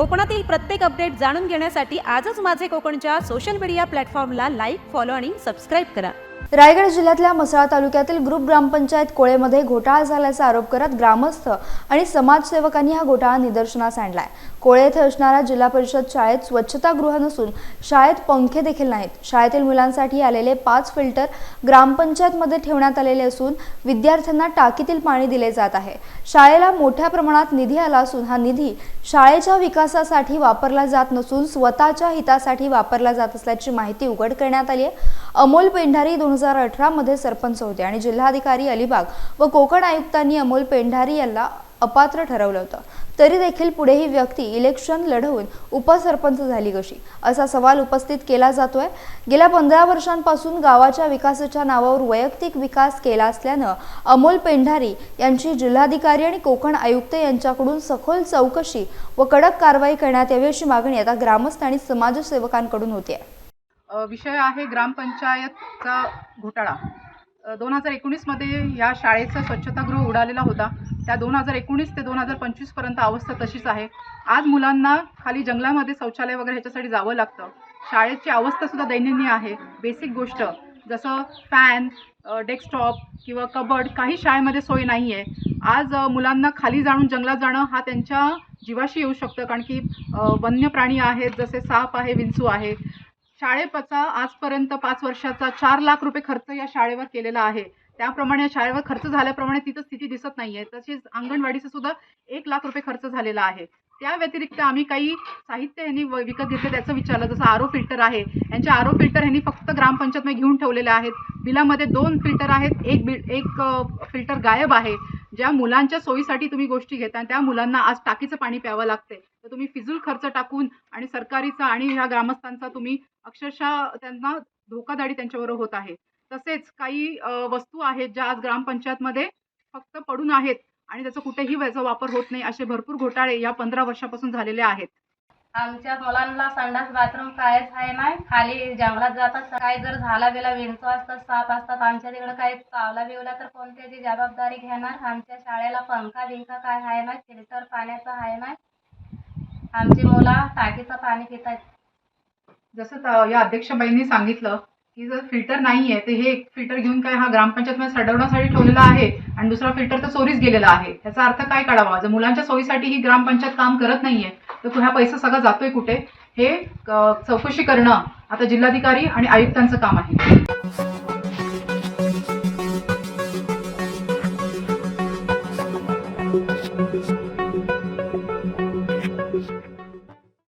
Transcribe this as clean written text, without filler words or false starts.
कोकणातील प्रत्येक अपडेट जाणून घेण्यासाठी आजच माझे कोकणच्या सोशल मीडिया प्लॅटफॉर्मला लाईक, फॉलो आणि सबस्क्राईब करा। रायगड जिल्ह्यातल्या म्हसळा तालुक्यातील ग्रुप ग्रामपंचायत कोळेमध्ये घोटाळा झाल्याचा आरोप करत ग्रामस्थ आणि समाजसेवकांनी हा घोटाळा निदर्शनास आणलाय। कोळे येथे असणाऱ्या जिल्हा परिषद शाळेत स्वच्छतागृह नसून शाळेत पंखे देखील नाहीत। शाळेतील मुलांसाठी आलेले 5 फिल्टर ग्रामपंचायतमध्ये ठेवण्यात आलेले असून विद्यार्थ्यांना टाकीतील पाणी दिले जात आहे। शाळेला मोठ्या प्रमाणात निधी आला असून हा निधी शाळेच्या विकासासाठी वापरला जात नसून स्वतःच्या हितासाठी वापरला जात असल्याची माहिती उघड करण्यात आली आहे। अमोल पेंढारी 2018 मध्ये सरपंच होते आणि जिल्हाधिकारी अलिबाग व कोकण आयुक्तांनी अमोल पेंढारी यांना अपात्र ठरवलं होतं। तरी देखील पुढे ही व्यक्ती इलेक्शन लढवून उपसरपंच झाली कशी, असा सवाल उपस्थित केला जातोय। गेल्या 15 वर्षांपासून गावाच्या विकासाच्या नावावर वैयक्तिक विकास केला असल्यानं अमोल पेंढारी यांची जिल्हाधिकारी आणि कोकण आयुक्त यांच्याकडून सखोल चौकशी व कडक कारवाई करण्यात यावी अशी मागणी आता ग्रामस्थ आणि समाजसेवकांकडून होते। विषय आहे ग्रामपंचायतचा घोटाळा। 2019 मध्ये या शाळेचा स्वच्छतागृह उडालेला होता। त्या 2019 ते 2025 पर्यंत अवस्था तशीच आहे। आज मुलांना खाली जंगलामध्ये शौचालय वगैरे ह्याच्यासाठी जावं लागतं। शाळेची अवस्था सुद्धा दैनंदिन आहे। बेसिक गोष्ट जसं फॅन, डेस्कटॉप किंवा कबड काही शाळेमध्ये सोय नाही आहे। आज मुलांना खाली जाऊन जंगलात जाणं हा त्यांच्या जीवाशी येऊ शकतं, कारण की वन्य प्राणी आहेत, जसे साप आहे, विंचू आहे। शाळेचा आजपर्यंत 5 वर्षाचा 4 लाख रुपये खर्च या शाळेवर केलेला आहे। त्याप्रमाणे शाळेवर खर्च झाल्याप्रमाणे तिथं स्थिती दिसत नाहीये। तसेच अंगणवाडीचा सुद्धा 1 लाख रुपये खर्च झालेला आहे। त्या व्यतिरिक्त आम्ही काही साहित्य यांनी विकत घेतले त्याचं विचारलं, जसं आरो फिल्टर आहे। यांचे आरो फिल्टर यांनी फक्त ग्रामपंचायतमध्ये घेऊन ठेवलेले आहेत। बिलामध्ये 2 फिल्टर आहेत, एक फिल्टर गायब आहे। ज्या मुलांच्या सोयीसाठी तुम्ही गोष्टी घेता आणि त्या मुलांना आज टाकीचं पाणी प्यावं लागते, तर तुम्ही फिजूल खर्च टाकून आणि सरकारीचा आणि ह्या ग्रामस्थांचा तुम्ही अक्षरशः त्यांना धोकादाडी त्यांच्याबरोबर होत आहे। तसेच काही वस्तू आहेत ज्या आज ग्रामपंचायतमध्ये फक्त पडून आहेत आणि त्याचा कुठेही त्याचा वापर होत नाही। असे भरपूर घोटाळे या 15 वर्षापासून झालेले आहेत। आमच्या मुलांना संडास बाथरूम कायच आहे नाही। खाली जंगलात जातात, काय जर झाला गेला विंचू असतात, साप असतात, आमच्या तिकडे काही चावला बिवला तर कोण त्याची जबाबदारी घेणार। आमच्या शाळेला पंखा बिंखा काय आहे नाही, फिल्टर पाण्याचं आहे नाही। आमची मुलं टाकीचं पाणी पितात। जसं या अध्यक्षबाईंनी सांगितलं की जर फिल्टर नाहीये तर हे एक फिल्टर घेऊन काय हा ग्रामपंचायतमध्ये सडवण्यासाठी ठेवलेला आहे आणि दुसरा फिल्टर तर चोरीस गेलेला आहे। याचा अर्थ काय काढावा? जर मुलांच्या सोयीसाठी ही ग्रामपंचायत काम करत नाहीये तर हा पैसा सगळा जातोय कुठे, हे चौकशी करणं आता जिल्हाधिकारी आणि आयुक्तांचं काम आहे।